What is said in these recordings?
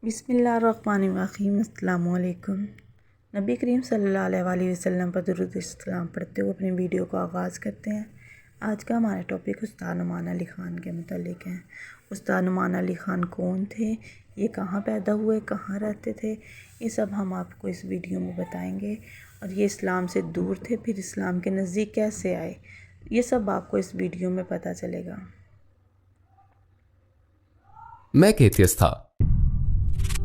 बिस्मिल्लाहिर्रहमानिर्रहीम। अस्सलामुअलैकुम। नबी करीम सल्लल्लाहु अलैहि वसल्लम पर दुरूद सलाम पढ़ते हुए अपनी वीडियो को आगाज़ करते हैं। आज का हमारा टॉपिक उस्ताद नुमान अली ख़ान के मुतालिक है। उस्ताद नुमान अली ख़ान कौन थे, ये कहाँ पैदा हुए, कहाँ रहते थे, ये सब हम आपको इस वीडियो में बताएंगे। और ये इस्लाम से दूर थे, फिर इस्लाम के नज़दीक कैसे आए, ये सब आपको इस वीडियो में पता चलेगा। मैं एक एथियस्ट था।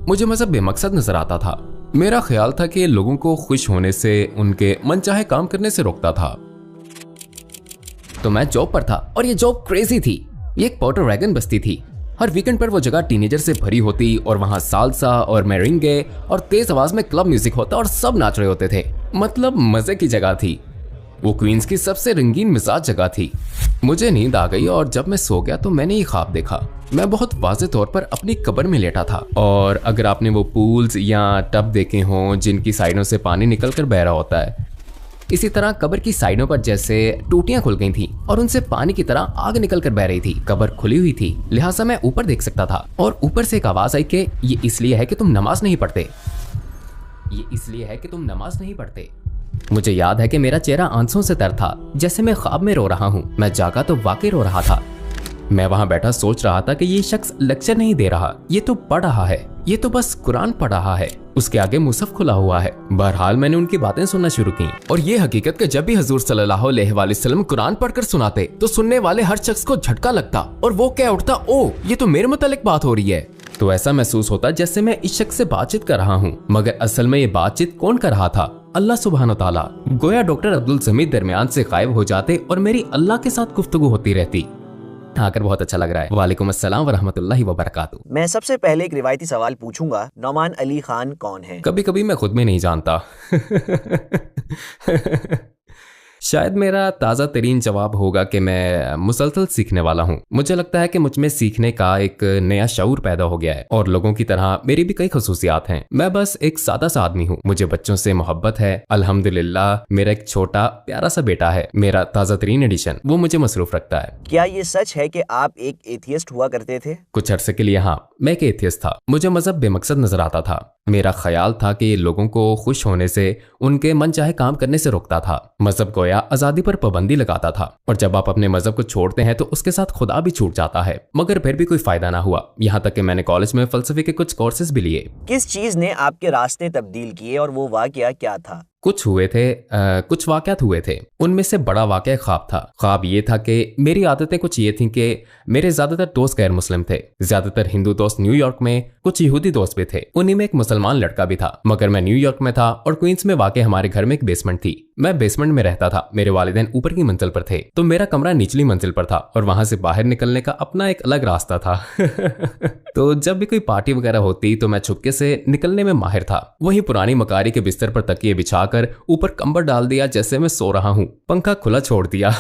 मुझे मजहब बेमकसद नजर आता था। मेरा ख्याल था कि लोगों को खुश होने से, उनके मनचाहे काम करने से रोकता था। तो मैं जॉब पर था और ये जॉब क्रेजी थी। ये एक पोर्टो वैगन बस्ती थी। हर वीकेंड पर वो जगह टीनेजर से भरी होती और वहां सालसा और मेरेंगे और तेज आवाज में क्लब म्यूजिक होता और सब नाच रहे होते थे। मतलब मजे की जगह थी। वो क्वींस की सबसे रंगीन मिजाज जगह थी। मुझे नींद आ गई और जब मैं सो गया तो मैंने ये ख्वाब देखा। मैं बहुत वाज़े तौर पर अपनी कब्र में लेटा था। और अगर आपने वो पूल्स या टब देखे हों जिनकी साइडों से पानी निकल कर बह रहा होता है, इसी तरह कब्र की साइडों पर जैसे टूटियां खुल गई थीं और उनसे पानी की तरह आग निकल कर बह रही थी। कब्र खुली हुई थी, लिहाजा मैं ऊपर देख सकता था। और ऊपर से एक आवाज आई कि ये इसलिए है कि तुम नमाज नहीं पढ़ते, ये इसलिए है कि तुम नमाज नहीं पढ़ते। मुझे याद है कि मेरा चेहरा आंसुओं से तर था, जैसे मैं ख्वाब में रो रहा हूँ। मैं जागा तो वाकई रो रहा था। मैं वहां बैठा सोच रहा था कि ये शख्स लेक्चर नहीं दे रहा, ये तो पढ़ रहा है, ये तो बस कुरान पढ़ रहा है। उसके आगे मुसहफ खुला हुआ है। बहरहाल मैंने उनकी बातें सुनना शुरू की और ये हकीकत कि जब भी हजूर सल्लल्लाहु अलैहि वसल्लम कुरान पढ़कर सुनाते तो सुनने वाले हर शख्स को झटका लगता और वो कह उठता, ओ ये तो मेरे मुतालिक बात हो रही है। तो ऐसा महसूस होता जैसे मैं इस शख्स से बातचीत कर रहा हूँ, मगर असल में ये बातचीत कौन कर रहा था? अल्लाह सुब्हानो तआला। गोया डॉक्टर अब्दुल समीद दरमियान से गायब हो जाते और मेरी अल्लाह के साथ गुफ्तगू होती रहती। आकर बहुत अच्छा लग रहा है। वालेकुम अस्सलाम व रहमतुल्लाहि व बरकातुहू। मैं सबसे पहले एक रिवायती सवाल पूछूंगा, नौमान अली खान कौन है? कभी कभी मैं खुद में नहीं जानता। शायद मेरा ताज़ा तरीन जवाब होगा कि मैं मुसलसल सीखने वाला हूँ। मुझे लगता है कि मुझ में सीखने का एक नया शऊर पैदा हो गया है और लोगों की तरह मेरी भी कई खसूसियात हैं। मैं बस एक सादा सा आदमी हूँ। मुझे बच्चों से मोहब्बत है, अल्हम्दुलिल्लाह। मेरा एक छोटा प्यारा सा बेटा है। मेरा ताज़ा तरीन एडिशन, वो मुझे मसरूफ रखता है। क्या ये सच है कि आप एक एथियस्ट हुआ करते थे? कुछ अरसे के लिए हाँ, मैं एक एथियस्ट था। मुझे मजहब बेमकसद नजर आता था। मेरा ख्याल था कि लोगों को खुश होने से, उनके मन चाहे काम करने से रोकता था। मजहब गोया आजादी पर पाबंदी लगाता था और जब आप अपने मजहब को छोड़ते हैं तो उसके साथ खुदा भी छूट जाता है। मगर फिर भी कोई फायदा ना हुआ, यहाँ तक कि मैंने कॉलेज में फलसफे के कुछ कोर्सेज भी लिए। किस चीज ने आपके रास्ते तब्दील किए और वो वाकया क्या था? कुछ वाकयात हुए थे। उनमें से बड़ा वाकया ख्वाब था। ख्वाब ये था कि मेरी आदतें कुछ ये थीं कि मेरे ज्यादातर दोस्त गैर मुस्लिम थे। ज्यादातर हिंदू दोस्त न्यूयॉर्क में, कुछ यहूदी दोस्त भी थे। उन्हीं में एक मुसलमान लड़का भी था। मगर मैं न्यूयॉर्क में था और क्वींस में वाकई हमारे घर में एक बेसमेंट थी। मैं बेसमेंट में रहता था। मेरे वालिदैन ऊपर की मंजिल पर थे तो मेरा कमरा निचली मंजिल पर था और वहां से बाहर निकलने का अपना एक अलग रास्ता था। तो जब भी कोई पार्टी वगैरह होती तो मैं छुपके से निकलने में माहिर था। वहीं पुरानी मकारी के बिस्तर पर तकिए बिछाकर ऊपर कंबल डाल दिया जैसे मैं सो रहा हूँ, पंखा खुला छोड़ दिया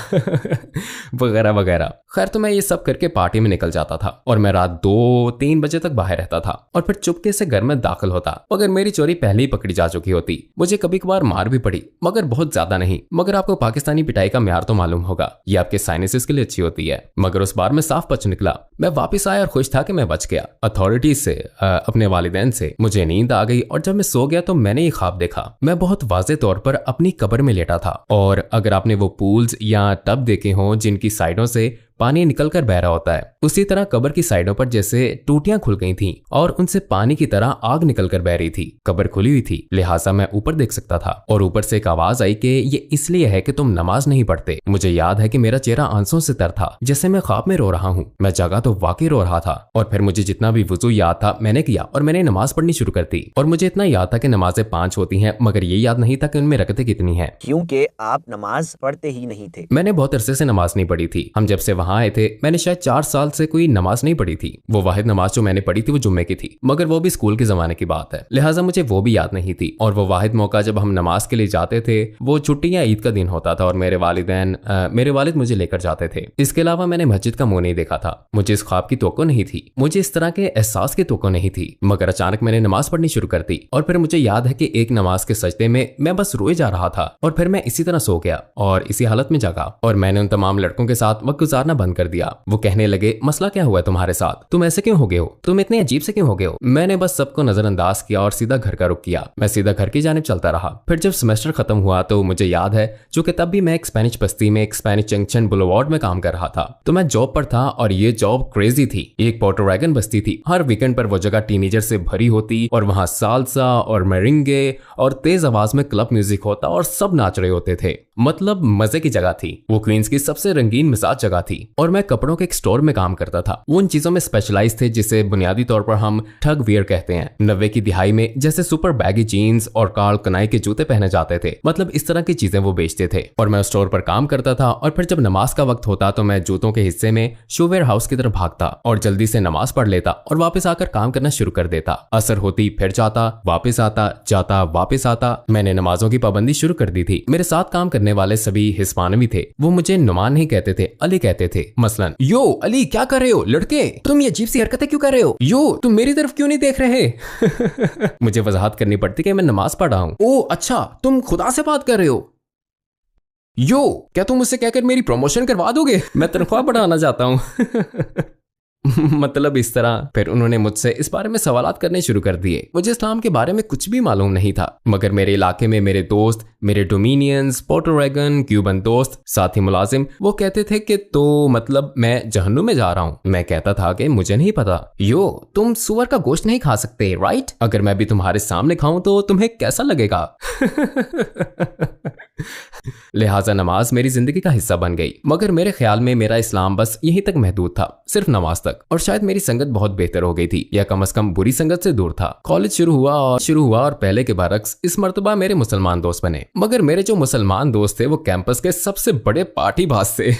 वगैरह वगैरह। खैर, तो मैं ये सब करके पार्टी में निकल जाता था और मैं रात 2-3 बजे तक बाहर रहता था और फिर चुपके से घर में दाखिल होता। मगर मेरी चोरी पहले ही पकड़ी जा चुकी होती। मुझे कभी कभार मार भी पड़ी, मगर बहुत ज्यादा नहीं। मगर आपको पाकिस्तानी पिटाई का म्यार तो मालूम होगा, ये आपके साइनेसिस के लिए अच्छी होती है। मगर उस बार मैं साफ बच निकला। मैं वापस आया और खुश था कि मैं बच गया अथॉरिटीज से, अपने वालिदैन से। मुझे नींद आ गई और जब मैं सो गया तो मैंने ये ख्वाब देखा। मैं बहुत वाज़े तौर पर अपनी कब्र में लेटा था और अगर आपने वो पूल्स या टब देखे हों जिनकी साइडों से पानी निकल कर बह रहा होता है, उसी तरह कब्र की साइडों पर जैसे टूटियां खुल गई थीं और उनसे पानी की तरह आग निकल कर बह रही थी। कब्र खुली हुई थी, लिहाजा मैं ऊपर देख सकता था। और ऊपर से एक आवाज आई कि ये इसलिए है कि तुम नमाज नहीं पढ़ते। मुझे याद है कि मेरा चेहरा आंसुओं से तर था, जैसे मैं ख्वाब में रो रहा हूँ। मैं जागा तो वाकई रो रहा था। और फिर मुझे जितना भी वुजू याद था मैंने किया और मैंने नमाज पढ़नी शुरू कर दी। और मुझे इतना याद था कि नमाजें 5 होती हैं, मगर ये याद नहीं था कि उनमें रकतें कितनी हैं, क्योंकि आप नमाज पढ़ते ही नहीं थे। मैंने बहुत अरसे से नमाज नहीं पढ़ी थी। हम जब से वहां आए थे मैंने शायद 4 साल से कोई नमाज नहीं पढ़ी थी। वो वाहिद नमाज जो मैंने पढ़ी थी वो जुम्मे की थी, मगर वो भी स्कूल के जमाने की बात है, लिहाजा मुझे वो भी याद नहीं थी। और वो वाहिद मौका जब हम नमाज के लिए जाते थे वो छुट्टी या ईद का दिन होता था और मेरे वालिद मुझे लेकर जाते थे। इसके अलावा मैंने मस्जिद का मुंह नहीं देखा था। मुझे इस ख्वाब की तवक्को नहीं थी, मुझे इस तरह के एहसास की तवक्को नहीं थी। मगर अचानक मैंने नमाज पढ़नी शुरू कर दी और फिर मुझे याद है कि एक नमाज के सजदे में मैं बस रोए जा रहा था और फिर मैं इसी तरह सो गया और इसी हालत में जगा। और मैंने उन तमाम लड़कों के साथ वक्त गुजारना बंद कर दिया। वो कहने लगे, मसला क्या हुआ तुम्हारे साथ, तुम ऐसे क्यों हो गए हो, तुम इतने अजीब से क्यों हो गए हो। मैंने बस सबको नजरअंदाज किया और सीधा घर का रुख किया। मैं सीधा घर की जानिब चलता रहा। फिर जब सेमेस्टर खत्म हुआ तो मुझे याद है, चूंकि तब भी मैं एक स्पेनिश बस्ती में एक स्पेनिश जंक्शन बुलेवार्ड में काम कर रहा था, तो मैं जॉब पर था और ये जॉब क्रेजी थी। एक पोर्टो वैगन बस्ती थी। हर वीकेंड पर वो जगह टीनेजर से भरी होती और वहां साल्सा और मेरिंगे और तेज आवाज में क्लब म्यूजिक होता और सब नाच रहे होते थे। मतलब मजे की जगह थी। वो क्वींस की सबसे रंगीन मिजाज जगह थी और मैं कपड़ों के एक स्टोर में काम करता था। वो उन चीजों में स्पेशलाइज थे जिसे बुनियादी तौर पर हम ठग वियर कहते हैं। 90 की दिहाई में जैसे सुपर बैगी जीन्स और कार्ल कनाई के जूते पहने जाते थे, मतलब इस तरह की चीजें वो बेचते थे। और मैं स्टोर पर काम करता था और फिर जब नमाज का वक्त होता तो मैं जूतों के हिस्से में शूवेयर हाउस की तरफ भागता और जल्दी से नमाज पढ़ लेता और वापस आकर काम करना शुरू कर देता। असर होती फिर जाता, वापस आता, जाता, वापस आता। मैंने नमाजों की पाबंदी शुरू कर दी थी। मेरे साथ काम करने वाले सभी हिस्पानवी थे। वो मुझे नुमान नहीं कहते थे, अली कहते थे। मसलन, यो अली क्या कर रहे हो लड़के, तुम ये अजीब सी हरकतें क्यों कर रहे हो, यो तुम मेरी तरफ क्यों नहीं देख रहे। मुझे वजाहत करनी पड़ती कि मैं नमाज पढ़ रहा हूँ। ओ अच्छा, तुम खुदा से बात कर रहे हो। यो क्या तुम मुझसे कहकर मेरी प्रमोशन करवा दोगे, मैं तनख्वाह बढ़ाना चाहता हूँ। मतलब इस तरह। फिर उन्होंने मुझसे इस बारे में सवालात करने शुरू कर दिए। मुझे इस्लाम के बारे में कुछ भी मालूम नहीं था, मगर मेरे इलाके में मेरे दोस्त, मेरे डोमिनियंस, पोर्टो वैगन, क्यूबन दोस्त, साथी मुलाजिम, वो कहते थे कि तो मतलब मैं जहन्नुम में जा रहा हूँ। मैं कहता था कि मुझे नहीं पता। यो तुम सुअर का गोश्त नहीं खा सकते, राइट? अगर मैं भी तुम्हारे सामने खाऊं तो तुम्हें कैसा लगेगा? लिहाजा नमाज मेरी जिंदगी का हिस्सा बन गई। मगर मेरे ख्याल में मेरा इस्लाम बस यहीं तक महदूद था, सिर्फ नमाज तक। और शायद मेरी संगत बहुत बेहतर हो गई थी, या कम से कम बुरी संगत से दूर था। कॉलेज शुरू हुआ और पहले के बरक्स इस मर्तबा मेरे मुसलमान दोस्त बने। मगर मेरे जो मुसलमान दोस्त थे वो कैंपस के सबसे बड़े पार्टीबाज थे।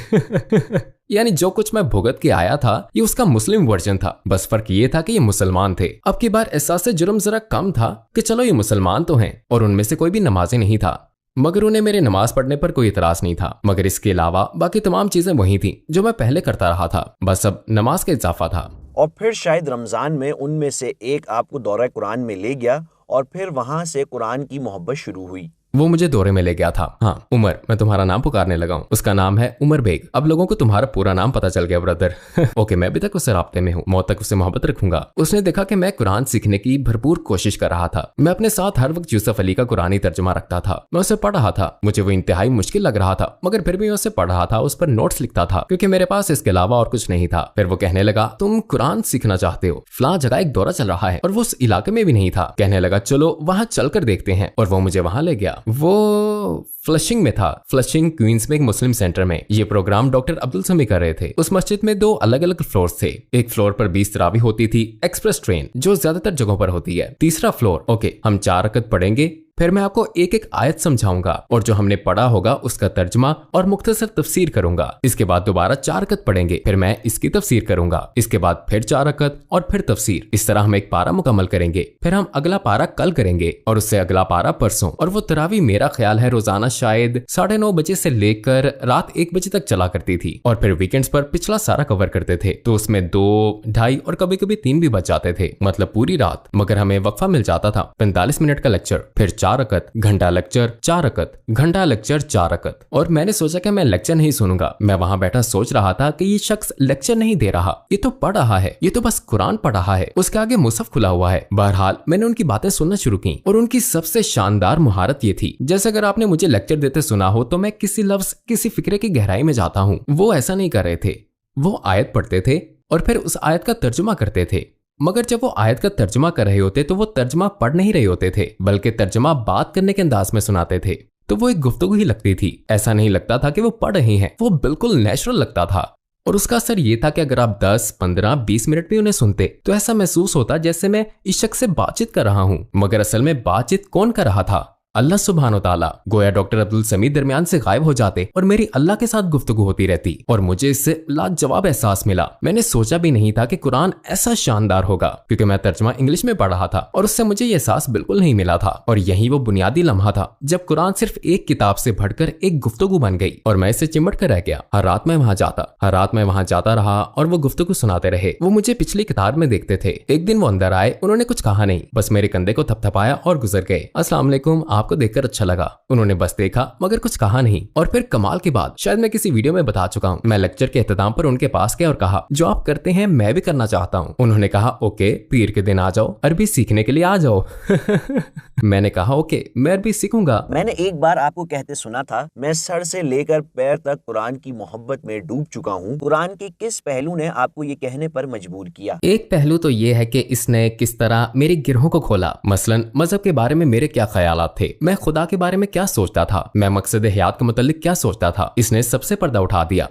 यानी जो कुछ मैं भुगत के आया था ये उसका मुस्लिम वर्जन था, बस फर्क ये था कि ये मुसलमान थे। अब की बार एहसास जुर्म जरा कम था कि चलो ये मुसलमान तो हैं, और उनमें से कोई भी नमाजी नहीं था। मगर उन्हें मेरे नमाज पढ़ने पर कोई इतराज नहीं था। मगर इसके अलावा बाकी तमाम चीजें वही थी जो मैं पहले करता रहा था, बस अब नमाज का इजाफा था। और फिर शायद रमजान में उनमें से एक आपको दौरा कुरान में ले गया और फिर वहां से कुरान की मोहब्बत शुरू हुई। वो मुझे दौरे में ले गया था। हाँ उमर, मैं तुम्हारा नाम पुकारने लगा हूँ। उसका नाम है उमर बेग। अब लोगों को तुम्हारा पूरा नाम पता चल गया ब्रदर। ओके, मैं अभी तक उससे राब्ते में हूँ, मौत तक उससे मोहब्बत रखूंगा। उसने देखा कि मैं कुरान सीखने की भरपूर कोशिश कर रहा था। मैं अपने साथ हर वक्त यूसुफ अली का कुरानी तर्जुमा रखता था। मैं उसे पढ़ रहा था। मुझे वो इंतहाई मुश्किल लग रहा था, मगर फिर भी मैं उसे पढ़ रहा था, उस पर नोट्स लिखता था, क्योंकि मेरे पास इसके अलावा और कुछ नहीं था। फिर वो कहने लगा, तुम कुरान सीखना चाहते हो, फलां जगह एक दौरा चल रहा है, और वो उस इलाके में भी नहीं था। कहने लगा चलो वहां चलकर देखते हैं, और वो मुझे वहां ले गया। वो फ्लशिंग में था। फ्लशिंग क्वींस में एक मुस्लिम सेंटर में। ये प्रोग्राम डॉक्टर अब्दुल समी कर रहे थे। उस मस्जिद में 2 अलग अलग फ्लोर थे। एक फ्लोर पर 20 तरावी होती थी, एक्सप्रेस ट्रेन जो ज्यादातर जगहों पर होती है। तीसरा फ्लोर, ओके, हम 4 रकत पढ़ेंगे, फिर मैं आपको एक एक आयत समझाऊंगा और जो हमने पढ़ा होगा उसका तर्जमा और मुख्तसर तफसीर करूंगा। इसके बाद दोबारा 4 रकत पढ़ेंगे, फिर मैं इसकी तफसीर करूंगा। इसके बाद फिर 4 रकत और फिर तफसीर। इस तरह हम एक पारा मुकम्मल करेंगे, फिर हम अगला पारा कल करेंगे और उससे अगला पारा परसों। और वो तरावी मेरा ख्याल है रोजाना शायद 9:30 बजे से लेकर रात 1 बजे तक चला करती थी, और फिर वीकेंड्स पर पिछला सारा कवर करते थे। तो उसमें 2, 2.5 और कभी कभी 3 भी बच जाते थे, मतलब पूरी रात। मगर हमें वक्फा मिल जाता था, 45 मिनट का लेक्चर, फिर 4 रकत, घंटा लेक्चर, 4 रकत, घंटा लेक्चर, 4 रकत। और मैंने सोचा कि मैं लेक्चर नहीं सुनूंगा। मैं वहां बैठा सोच रहा था कि ये शख्स लेक्चर नहीं दे रहा, ये तो पढ़ रहा है, ये तो बस कुरान पढ़ रहा है, उसके आगे मुसहफ खुला हुआ है। बहरहाल मैंने उनकी बातें सुनना शुरू की, और उनकी सबसे शानदार मुहारत ये थी, जैसे अगर आपने मुझे लेक्चर देते सुना हो तो मैं किसी लफ्ज, किसी फिक्रे की गहराई में जाता हूँ। वो ऐसा नहीं कर रहे थे। वो आयत पढ़ते थे और फिर उस आयत का तर्जुमा करते थे। मगर जब वो आयत का तर्जुमा कर रहे होते तो वो तर्जुमा पढ़ नहीं रहे होते थे, बल्कि तर्जुमा बात करने के अंदाज में सुनाते थे। तो वो एक गुफ्तगू ही लगती थी। ऐसा नहीं लगता था कि वो पढ़ रहे हैं, वो बिल्कुल नेचुरल लगता था। और उसका असर ये था कि अगर आप 10, 15, 20 मिनट भी उन्हें सुनते तो ऐसा महसूस होता जैसे मैं इस शख्स से बातचीत कर रहा हूँ। मगर असल में बातचीत कौन कर रहा था? अल्लाह सुब्हान व तआला। गोया डॉक्टर अब्दुल समी दरमियान से गायब हो जाते और मेरी अल्लाह के साथ गुफ्तगू होती रहती, और मुझे इससे लाजवाब एहसास मिला। मैंने सोचा भी नहीं था कि कुरान ऐसा शानदार होगा, क्योंकि मैं तर्जुमा इंग्लिश में पढ़ रहा था और उससे मुझे ये एहसास बिल्कुल नहीं मिला था। और यही वो बुनियादी लम्हा था जब कुरान सिर्फ एक किताब से बढ़कर एक गुफ्तगू बन गई, और मैं इसे चिमट कर रह गया। हर रात मैं वहां जाता रहा और वो गुफ्तगू सुनाते रहे। वो मुझे पिछली किताब में देखते थे। एक दिन वो अंदर आए, उन्होंने कुछ कहा नहीं, बस मेरे कंधे को थपथपाया और गुजर गए। अस्सलाम वालेकुम, आपको देखकर अच्छा लगा। उन्होंने बस देखा मगर कुछ कहा नहीं। और फिर कमाल की बात शायद मैं किसी वीडियो में बता चुका हूँ। मैं लेक्चर के इख्तिताम पर उनके पास गया और कहा, जो आप करते हैं मैं भी करना चाहता हूँ। उन्होंने कहा, ओके, पीर के दिन आ जाओ, अरबी सीखने के लिए आ जाओ। मैंने कहा, ओके, मैं अरबी सीखूंगा। मैंने एक बार आपको कहते सुना था, मैं सर से लेकर पैर तक कुरान की मोहब्बत में डूब चुका हूँ। कुरान के किस पहलू ने आपको ये कहने पर मजबूर किया? एक पहलू तो ये है कि इसने किस तरह मेरी गिरहों को खोला। मसलन मजहब के बारे में मेरे क्या ख्यालात थे, मैं खुदा के बारे में क्या सोचता था, मैं मकसद हयात के मुतालिक क्या सोचता था। इसने सबसे पर्दा उठा दिया।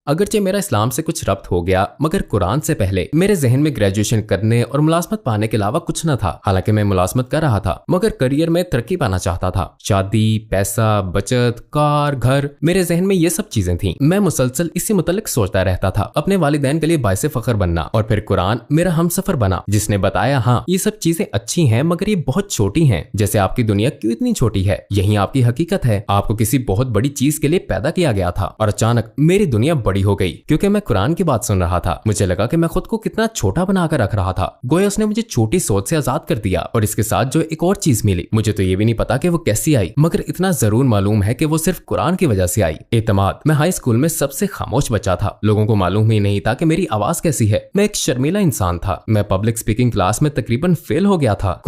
अगरचे मेरा इस्लाम से कुछ रब्त हो गया, मगर कुरान से पहले मेरे जहन में ग्रेजुएशन करने और मुलाजमत पाने के अलावा कुछ न था। हालांकि मैं मुलाजमत कर रहा था, मगर करियर में तरक्की पाना चाहता था। शादी, पैसा, बचत, कार, घर, मेरे जहन में ये सब चीजें थी। मैं मुसलसल इसी मुतालिक सोचता रहता था, अपने वालिदैन के लिए बाइसे फख्र बनना। और फिर कुरान मेरा हमसफर बना, जिसने बताया, हाँ ये सब चीजें अच्छी हैं मगर ये बहुत छोटी हैं। जैसे आपकी दुनिया क्यों इतनी छोटी है, यही आपकी हकीकत है। आपको किसी बहुत बड़ी चीज के लिए पैदा किया गया था और अचानक मेरी दुनिया बड़ी हो गई क्योंकि मैं कुरान की बात सुन रहा था। मुझे लगा कि मैं खुद को कितना छोटा बनाकर रख रहा था। गोया उसने मुझे छोटी सोच से आजाद कर दिया। और इसके साथ जो एक और चीज मिली, मुझे तो ये भी नहीं पता कि वो कैसी आई, मगर इतना जरूर मालूम है कि वो सिर्फ कुरान की वजह से आई। एतमाद। मैं हाई स्कूल में सबसे खामोश बच्चा था। लोगों को मालूम ही नहीं था कि मेरी आवाज कैसी है। मैं एक शर्मीला इंसान था। मैं पब्लिक स्पीकिंग क्लास में तकरीबन फेल हो गया था।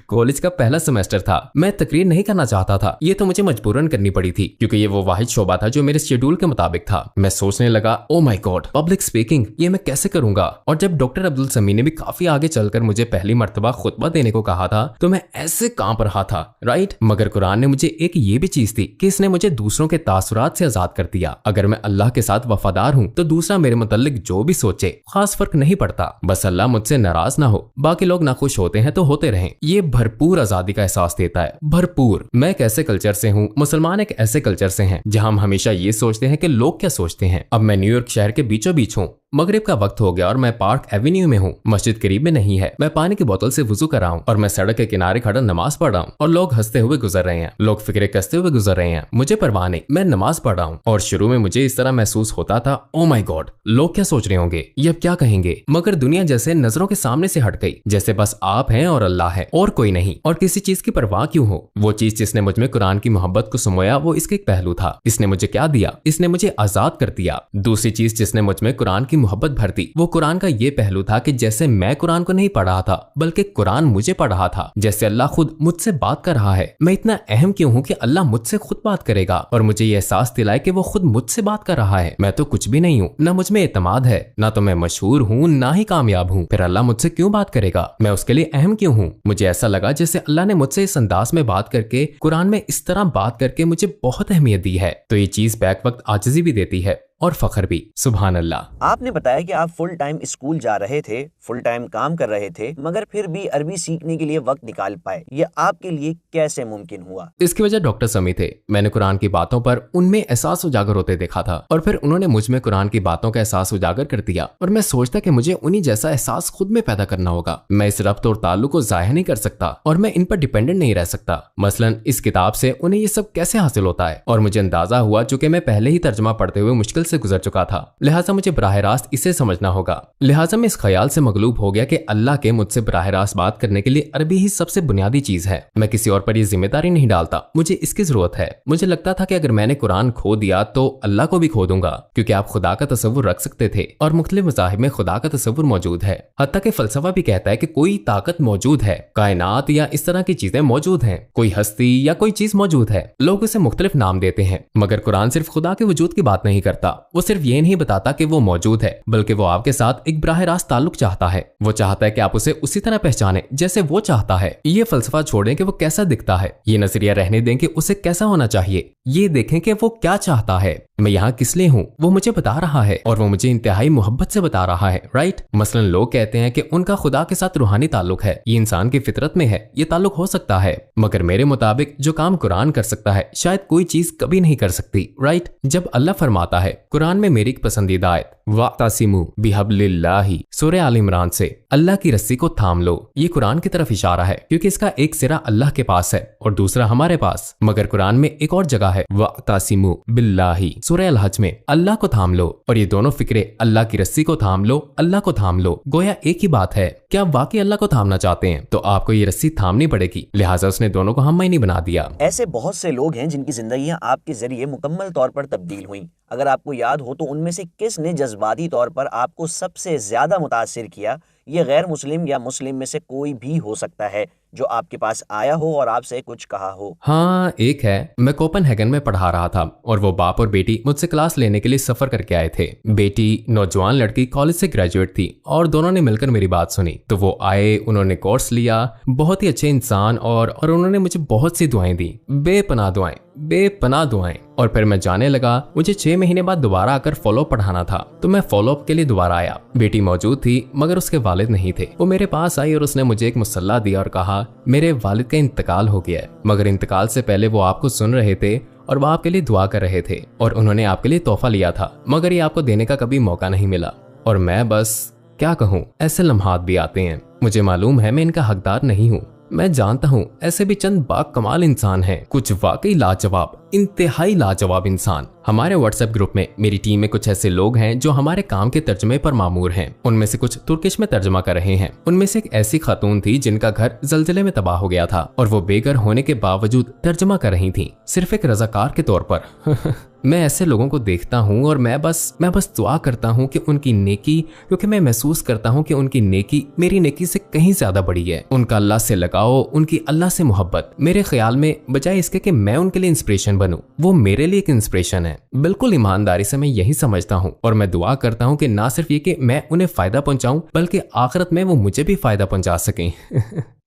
कॉलेज का पहला सेमेस्टर था। मैं तकरीर नहीं करना चाहता था। ये तो मुझे मजबूरन करनी पड़ी थी क्योंकि ये वो वाहिद शोबा था जो मेरे शेड्यूल के मुताबिक था। मैं सोचने लगा, oh my God, public speaking, ये मैं कैसे करूंगा। और जब डॉक्टर अब्दुल समी ने भी काफी आगे चलकर मुझे पहली मर्तबा खुतबा देने को कहा था तो मैं ऐसे कांप रहा था, राइट। मगर कुरान ने मुझे एक ये भी चीज दी कि इसने मुझे दूसरों के तासुरात से आजाद कर दिया। अगर मैं अल्लाह के साथ वफादार हूँ तो दूसरा मेरे मुतल्लिक जो भी सोचे खास फर्क नहीं पड़ता, बस अल्लाह मुझसे नाराज ना हो। बाकी लोग नाखुश होते हैं तो होते रहें। ये भरपूर आजादी का एहसास देता है, भरपूर। मैं एक ऐसे कल्चर से हूँ, मुसलमान एक ऐसे कल्चर से हैं जहाँ हम हमेशा ये सोचते हैं कि लोग क्या सोचते हैं। अब मैं न्यूयॉर्क शहर के बीचों बीच हूँ। मगरिब का वक्त हो गया और मैं पार्क एवेन्यू में हूँ। मस्जिद करीब में नहीं है। मैं पानी की बोतल से वुजू कर रहा हूँ और मैं सड़क के किनारे खड़ा नमाज पढ़ रहा हूँ और लोग हंसते हुए गुजर रहे हैं, लोग फिक्रे कसते हुए गुजर रहे हैं। मुझे परवाह नहीं, मैं नमाज पढ़ रहा हूँ। और शुरू में मुझे इस तरह महसूस होता था, ओ माय गॉड, लोग क्या सोच रहे होंगे, ये अब क्या कहेंगे। मगर दुनिया जैसे नजरों के सामने से हट गई, जैसे बस आप हैं और अल्लाह है और कोई नहीं। और किसी चीज की परवाह क्यों हो। वो चीज जिसने मुझ में कुरान की मोहब्बत को समोया वो इसके एक पहलू था। इसने मुझे क्या दिया, इसने मुझे आजाद कर दिया। दूसरी चीज जिसने मुझ में कुरान की मोहब्बत भर दी वो कुरान का ये पहलू था कि जैसे मैं कुरान को नहीं पढ़ रहा था बल्कि कुरान मुझे पढ़ रहा था। जैसे अल्लाह खुद मुझसे बात कर रहा है। मैं इतना अहम क्यों हूँ कि अल्लाह मुझसे खुद बात करेगा और मुझे ये एहसास दिलाए कि वो खुद मुझसे बात कर रहा है। मैं तो कुछ भी नहीं हूँ, ना मुझ में एतमाद है, ना तो मैं मशहूर हूँ, ना ही कामयाब हूँ। फिर अल्लाह मुझसे क्यों बात करेगा, मैं उसके लिए अहम क्यों हूँ। मुझे ऐसा लगा जैसे अल्लाह ने मुझसे इस अंदाज में बात करके, कुरान में इस तरह बात करके मुझे बहुत अहमियत दी है। तो ये चीज बैक वक्त आजिज़ी भी देती है और फख्र भी। सुभान अल्लाह। आपने बताया कि आप फुल टाइम स्कूल जा रहे थे, फुल टाइम काम कर रहे थे, मगर फिर भी अरबी सीखने के लिए वक्त निकाल पाए। ये आपके लिए कैसे मुमकिन हुआ? इसकी वजह डॉक्टर समी थे। मैंने कुरान की बातों पर उनमें एहसास उजागर होते देखा था और फिर उन्होंने मुझ में कुरान की बातों का एहसास उजागर कर दिया। और मैं सोचता कि मुझे उन्हीं जैसा एहसास खुद में पैदा करना होगा। मैं इस रब्त और ताल्लुक को जाहिर नहीं कर सकता और मैं इन पर डिपेंडेंट नहीं रह सकता। मसलन इस किताब से उन्हें ये सब कैसे हासिल होता है। और मुझे अंदाजा हुआ चूंकि मैं पहले ही तर्जमा पढ़ते हुए मुश्किल से गुजर चुका था, लिहाजा मुझे बराह रास्त इसे समझना होगा। लिहाजा मैं इस ख्याल से मगलूब हो गया कि अल्लाह के मुझसे बराह रास्त बात करने के लिए अरबी ही सबसे बुनियादी चीज है। मैं किसी और पर यह जिम्मेदारी नहीं डालता, मुझे इसकी जरूरत है। मुझे लगता था कि अगर मैंने कुरान खो दिया तो अल्लाह को भी खो दूंगा, क्योंकि आप खुदा का तस्वुर रख सकते थे और मुख्तलिफ मज़ाहिब में खुदा का तस्वुर मौजूद है। हत्ता कि फलसफा भी कहता है कि कोई ताकत मौजूद है, कायनात या इस तरह की चीजें मौजूद हैं, कोई हस्ती या कोई चीज मौजूद है। लोग उसे मुख्तलिफ नाम देते हैं, मगर कुरान सिर्फ खुदा के वजूद की बात नहीं करता। वो सिर्फ ये नहीं बताता कि वो मौजूद है, बल्कि वो आपके साथ एक बराह रास्त ताल्लुक चाहता है। वो चाहता है कि आप उसे उसी तरह पहचाने जैसे वो चाहता है। ये फलसफा छोड़ें कि वो कैसा दिखता है, ये नजरिया रहने दें कि उसे कैसा होना चाहिए। ये देखें कि वो क्या चाहता है। मैं यहाँ किस लिए हूँ वो मुझे बता रहा है और वो मुझे इंतहाई मोहब्बत से बता रहा है, राइट। मसलन लोग कहते हैं कि उनका खुदा के साथ रूहानी ताल्लुक है, ये इंसान की फितरत में है, ये ताल्लुक हो सकता है, मगर मेरे मुताबिक जो काम कुरान कर सकता है शायद कोई चीज कभी नहीं कर सकती, राइट। जब अल्लाह फरमाता है कुरान में मेरी पसंदीदा आयत वातसिमू बिहब्लिल्लाहि सूरह आल इमरान से अल्लाह की रस्सी को थाम लो, ये कुरान की तरफ इशारा है क्योंकि इसका एक सिरा अल्लाह के पास है और दूसरा हमारे पास। मगर कुरान में एक और जगह है वातसिमू बिल्लाहि सूरह अल हज में अल्लाह को थाम लो, और ये दोनों फिक्रे अल्लाह की रस्सी को थाम लो, अल्लाह को थाम लो, गोया एक ही बात है क्या आप वाकई अल्लाह को थामना चाहते हैं तो आपको ये रस्सी थामनी पड़ेगी। लिहाजा उसने दोनों को हममायनी बना दिया। ऐसे बहुत से लोग हैं जिनकी जिंदगियां आपके जरिए मुकम्मल तौर पर तब्दील हुई। अगर आपको याद हो तो उनमें से किसने जज्बाती तौर पर आपको सबसे ज्यादा मुतासिर किया? ये गैर मुस्लिम या मुस्लिम में से कोई भी हो सकता है जो आपके पास आया हो और आपसे कुछ कहा हो। हाँ, एक है। मैं कोपनहेगन में पढ़ा रहा था और वो बाप और बेटी मुझसे क्लास लेने के लिए सफर करके आए थे। बेटी नौजवान लड़की कॉलेज से ग्रेजुएट थी और दोनों ने मिलकर मेरी बात सुनी। तो वो आए, उन्होंने कोर्स लिया, बहुत ही अच्छे इंसान और उन्होंने मुझे बहुत सी दुआएं दी, बेपनाह दुआएं। और फिर मैं जाने लगा। मुझे 6 महीने बाद दोबारा आकर फॉलोअप पढ़ाना था तो मैं फॉलोअप के लिए दोबारा आया। बेटी मौजूद थी मगर उसके वालिद नहीं थे। वो मेरे पास आई और उसने मुझे एक मुसल्ला दिया और कहा मेरे वालिद का इंतकाल हो गया है, मगर इंतकाल से पहले वो आपको सुन रहे थे और वो आपके लिए दुआ कर रहे थे और उन्होंने आपके लिए तोहफा लिया था, मगर ये आपको देने का कभी मौका नहीं मिला। और मैं बस क्या कहूँ, ऐसे लम्हात भी आते हैं। मुझे मालूम है मैं इनका हकदार नहीं हूँ। मैं जानता हूँ ऐसे भी चंद बाकमाल इंसान हैं, कुछ वाकई लाजवाब, इंतहाई लाजवाब इंसान। हमारे व्हाट्सएप ग्रुप में मेरी टीम में कुछ ऐसे लोग हैं जो हमारे काम के तर्जमे पर मामूर हैं। उनमें से कुछ तुर्किश में तर्जमा कर रहे हैं। उनमें से एक ऐसी खातून थी जिनका घर जलजले में तबाह हो गया था और वो बेघर होने के बावजूद तर्जमा कर रही थी, सिर्फ एक रजाकार के तौर पर। मैं ऐसे लोगों को देखता हूँ और मैं बस दुआ करता हूँ कि उनकी नेकी, क्योंकि मैं महसूस करता हूँ कि उनकी नेकी मेरी नेकी से कहीं ज्यादा बड़ी है। उनका अल्लाह से लगाओ, उनकी अल्लाह से मोहब्बत, मेरे ख्याल में बजाय इसके कि मैं उनके लिए इंस्पिरेशन बनूं, वो मेरे लिए एक इंस्पिरेशन है। बिल्कुल ईमानदारी से मैं यही समझता हूँ और मैं दुआ करता हूँ कि ना सिर्फ ये कि मैं उन्हें फायदा पहुंचाऊं बल्कि आखिरत में वो मुझे भी फायदा पहुंचा सकें।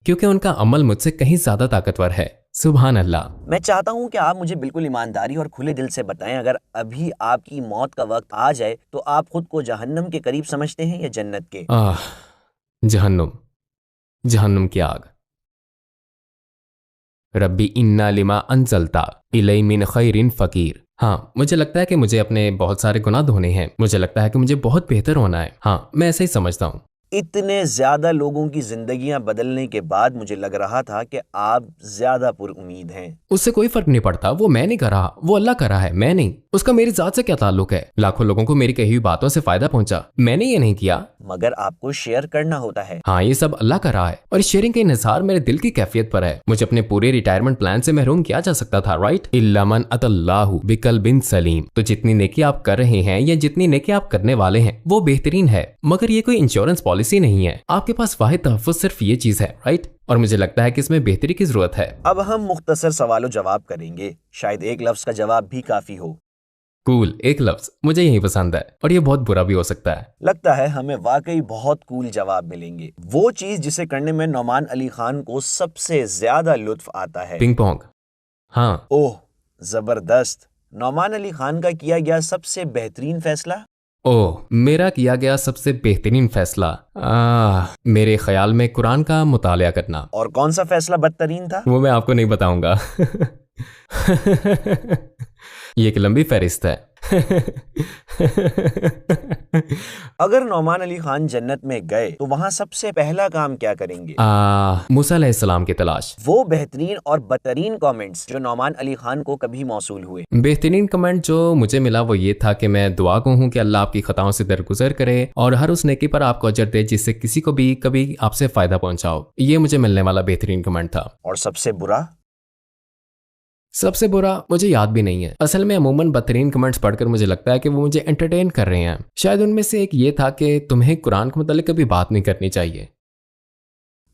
क्योंकि उनका अमल मुझसे कहीं ज्यादा ताकतवर है। सुभान अल्लाह। मैं चाहता हूँ कि आप मुझे बिल्कुल ईमानदारी और खुले दिल से बताएं, अगर अभी आपकी मौत का वक्त आ जाए तो आप खुद को जहन्नम के करीब समझते हैं या जन्नत के? जहन्नुम की आग। रब्बी इन्ना लिमा अंजलता इलई मिन खैरिन फकीर। हाँ, मुझे लगता है कि मुझे अपने बहुत सारे गुनाह धोने हैं। मुझे लगता है कि मुझे बहुत बेहतर होना है। हाँ, मैं ऐसे ही समझता हूँ। इतने ज्यादा लोगों की जिंदगियां बदलने के बाद मुझे लग रहा था कि आप ज्यादा पुरउम्मीद हैं। उससे कोई फर्क नहीं पड़ता। वो मैं नहीं कर रहा, वो अल्लाह कर रहा है, मैं नहीं। उसका मेरी जात से क्या ताल्लुक है? लाखों लोगों को मेरी कही हुई बातों से फायदा पहुंचा, मैंने ये नहीं किया। मगर आपको शेयर करना होता है। हाँ, ये सब अल्लाह कर रहा है और इस शेयरिंग का इन्हिसार मेरे दिल की कैफियत पर है। मुझे अपने पूरे रिटायरमेंट प्लान से महरूम किया जा सकता था, राइट? इल्ला मन अतल्लाहु बिकल्बिन सलीम। तो जितनी नेकी आप कर रहे हैं या जितनी नेकी आप करने वाले हैं वो बेहतरीन है, मगर ये कोई इंश्योरेंस पॉलिसी नहीं है। आपके पास वाहिद तहफ़्फ़ुज़ सिर्फ ये चीज है, राइट? और मुझे लगता है कि इसमें बेहतरी की जरूरत है। अब हम मुख्तसर सवालों जवाब करेंगे, शायद एक लफ्ज का जवाब भी काफी हो। कूल, एक लफ्ज, मुझे यही पसंद है और ये बहुत बुरा भी हो सकता है। लगता है हमें वाकई बहुत कूल जवाब मिलेंगे। वो चीज जिसे करने में नौमान अली खान को सबसे ज्यादा लुत्फ आता है। Ping pong. हाँ। ओह जबरदस्त। नौमान अली खान का किया गया सबसे बेहतरीन फैसला? ओह, मेरा किया गया सबसे बेहतरीन फैसला मेरे ख्याल में कुरान का मुतालिया करना। और कौन सा फैसला बदतरीन था? वो मैं आपको नहीं बताऊंगा। ये एक लंबी फहरिस्त है। अगर नौमान अली खान जन्नत में गए तो वहाँ सबसे पहला काम क्या करेंगे? मूसा अलैहिस्सलाम की तलाश। वो बेहतरीन और बदतरीन कमेंट्स जो नौमान अली खान को कभी मौसूल हुए। बेहतरीन कमेंट जो मुझे मिला वो ये था कि मैं दुआ को हूँ कि अल्लाह आपकी खताओं से दरगुजर करे और हर उस नेकी पर आपको अजर दे जिससे किसी को भी कभी आपसे फायदा पहुंचाओ। ये मुझे मिलने वाला बेहतरीन कमेंट था। और सबसे बुरा? सबसे बुरा मुझे याद भी नहीं है। असल में अमूमन बदतरीन कमेंट्स पढ़कर मुझे लगता है कि वो मुझे एंटरटेन कर रहे हैं। शायद उनमें से एक ये था कि तुम्हें कुरान के मुतालिक कभी बात नहीं करनी चाहिए।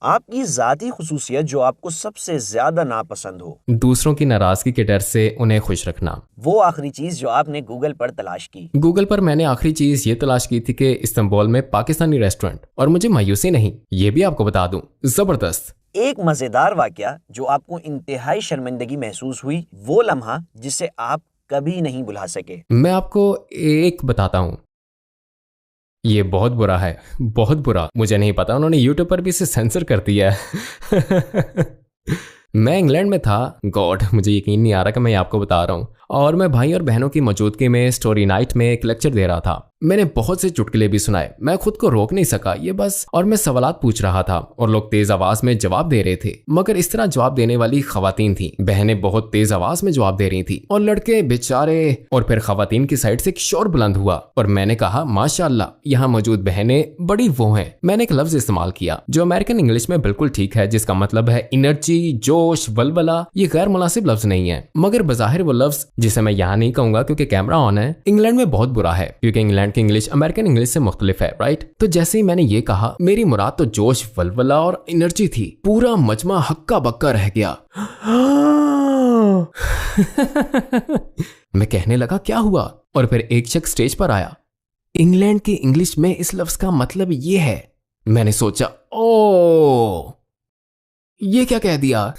आपकी जाती खुसूसियत जो आपको सबसे ज्यादा नापसंद हो? दूसरों की नाराजगी के डर से उन्हें खुश रखना। वो आखिरी चीज जो आपने गूगल पर तलाश की? गूगल पर मैंने आखिरी चीज ये तलाश की थी कि इस्तांबुल में पाकिस्तानी रेस्टोरेंट, और मुझे मायूसी नहीं, ये भी आपको बता दूं, जबरदस्त। एक मजेदार वाकया जो आपको इंतहाई शर्मिंदगी महसूस हुई, वो लम्हा जिसे आप कभी नहीं भुला सके? मैं आपको एक बताता हूँ। ये बहुत बुरा है, बहुत बुरा। मुझे नहीं पता, उन्होंने यूट्यूब पर भी इसे सेंसर कर दिया है। मैं इंग्लैंड में था। गॉड, मुझे यकीन नहीं आ रहा कि मैं आपको बता रहा हूँ। और मैं भाई और बहनों की मौजूदगी में स्टोरी नाइट में एक लेक्चर दे रहा था। मैंने बहुत से चुटकुले भी सुनाए, मैं खुद को रोक नहीं सका ये बस, और मैं सवालात पूछ रहा था और लोग तेज आवाज में जवाब दे रहे थे, मगर इस तरह जवाब देने वाली खवातीन थी। बहनें बहुत तेज आवाज में जवाब दे रही थी और लड़के बेचारे। और फिर खवातीन की साइड से एक शोर बुलंद हुआ और मैंने कहा माशाअल्लाह, यहाँ मौजूद बहनें बड़ी वो हैं। मैंने एक लफ्ज इस्तेमाल किया जो अमेरिकन इंग्लिश में बिल्कुल ठीक है, जिसका मतलब है एनर्जी, जोश, वलवला। ये गैर मुनासिब लफ्ज नहीं है, मगर बज़ाहिर वो लफ्ज जिसे मैं यहाँ नहीं कहूंगा क्योंकि कैमरा ऑन है, इंग्लैंड में बहुत बुरा है क्योंकि इंग्लैंड की इंग्लिश अमेरिकन इंग्लिश से मुख्तलिफ है, राइट। तो जैसे ही मैंने ये कहा, मेरी मुराद तो जोश, वलवला और एनर्जी थी। पूरा मजमा हक्का बक्का रह गया। मैं कहने लगा क्या हुआ, और फिर एक शख्स स्टेज पर आया। इंग्लैंड की इंग्लिश में इस लफ्ज का मतलब ये है। मैंने सोचा ओ, ये क्या कह दिया।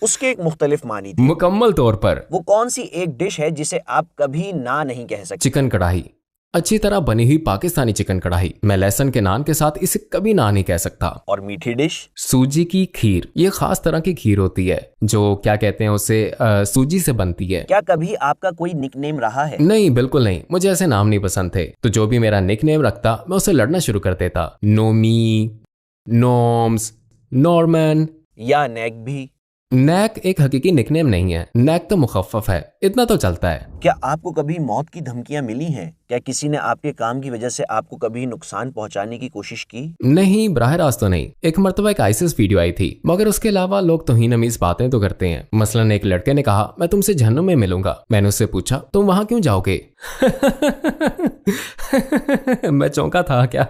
उसके एक मुख्तलिफ मानी थे। मुकम्मल तौर पर। वो कौन सी एक डिश है जिसे आप कभी ना नहीं कह सकते? चिकन कढ़ाई, अच्छी तरह बनी हुई पाकिस्तानी चिकन कढ़ाई। मैं लहसुन के नान के साथ इसे कभी ना नहीं कह सकता। और मीठी डिश? सूजी की खीर। ये खास तरह की खीर होती है जो क्या कहते हैं उसे, सूजी से बनती है। क्या कभी आपका कोई निकनेम रहा है? नहीं, बिल्कुल नहीं। मुझे ऐसे नाम नहीं पसंद थे, तो जो भी मेरा निकनेम रखता मैं उसे लड़ना शुरू कर देता। नोमी, नॉर्म्स, नॉर्मन या नैक भी? नैक एक हकीकी निकनेम नहीं है, नैक तो मुखफ़्फ़फ है, इतना तो चलता है। क्या आपको कभी मौत की धमकियां मिली हैं? क्या किसी ने आपके काम की वजह से आपको कभी नुकसान पहुंचाने की कोशिश की? नहीं, बराह रास्त तो नहीं। एक मरतबा एक आईसिस वीडियो आई थी, मगर उसके अलावा लोग तौहीन-अमीज़ बातें तो करते हैं। मसलन एक लड़के ने कहा मैं तुमसे जहन्नुम में मिलूंगा। मैंने उससे पूछा तुम वहां क्यों जाओगे? मैं चौंका था क्या?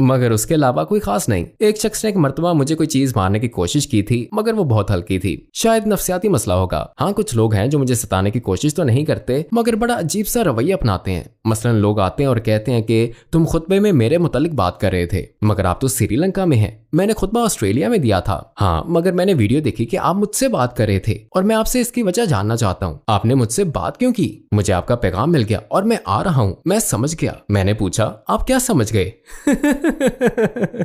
मगर उसके अलावा कोई खास नहीं। एक शख्स ने एक मरतबा मुझे कोई चीज मारने की कोशिश की थी, मगर वो बहुत हल्की थी। शायद नफ्सियाती मसला होगा। हाँ, कुछ लोग हैं जो मुझे सताने की कोशिश तो नहीं करते, मगर बड़ा अजीब सा रवैया अपनाते हैं। मसलन लोग आते हैं और कहते हैं कि तुम खुतबे में मेरे मुतालिक बात कर रहे थे, मगर आप तो श्रीलंका में हैं। मैंने खुतबा ऑस्ट्रेलिया में दिया था। हाँ, मगर मैंने वीडियो देखी कि आप मुझसे बात कर रहे थे और मैं आपसे इसकी वजह जानना चाहता हूँ। आपने मुझसे बात क्यों की? मुझे आपका पैगाम मिल गया और मैं आ रहा हूँ। मैं समझ गया। मैंने पूछा आप क्या समझ गए?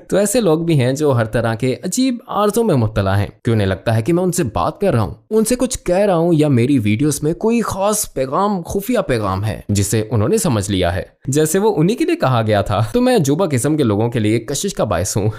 तो ऐसे लोग भी हैं जो हर तरह के अजीब आर्ज़ों में मुब्तला हैं कि उन्हें लगता है कि मैं उनसे बात कर रहा हूँ, उनसे कुछ कह रहा हूँ, या मेरी वीडियोस में कोई खास पैगाम, खुफिया पैगाम है जिसे उन्होंने समझ लिया है, जैसे वो उन्हीं के लिए कहा गया था। तो मैं जुबा किस्म के लोगों के लिए कशिश का बायस हूँ।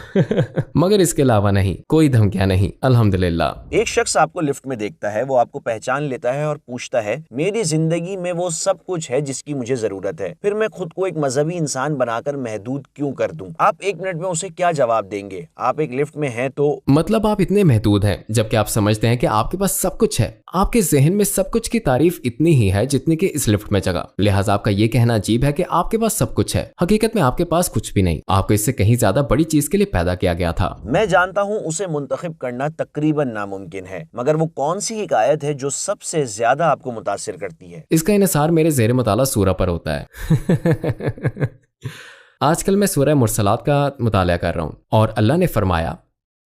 मगर इसके अलावा नहीं, कोई धमकियां नहीं, अल्हम्दुलिल्लाह। एक शख्स आपको लिफ्ट में देखता है, वो आपको पहचान लेता है और पूछता है मेरी जिंदगी में वो सब कुछ है जिसकी मुझे जरूरत है, फिर मैं खुद को एक मजहबी इंसान बनाकर महदूद क्यों कर दूं? आप एक मिनट में उसे क्या जवाब देंगे? आप एक लिफ्ट में हैं तो मतलब आप इतने महदूद हैं जबकि आप समझते हैं कि आपके पास सब कुछ है। आपके जहन में सब कुछ की तारीफ इतनी ही है जितनी कि इस लिफ्ट में जगह। लिहाजा आपका ये कहना अजीब है कि आपके पास सब कुछ है। हकीकत में आपके पास कुछ भी नहीं। आपको इससे कहीं ज्यादा बड़ी चीज के लिए पैदा किया गया था। मैं जानता हूँ उसे मुंतखब करना तकरीबन नामुमकिन है, मगर वो कौन सी हिकायत है जो सबसे ज्यादा आपको मुतासिर करती है? इसका इन्हिसार मेरे ज़ेर मुताला सूरा पर होता है। आजकल मैं सूरह मुरसलात का मुताला कर रहा हूँ और अल्लाह ने फरमाया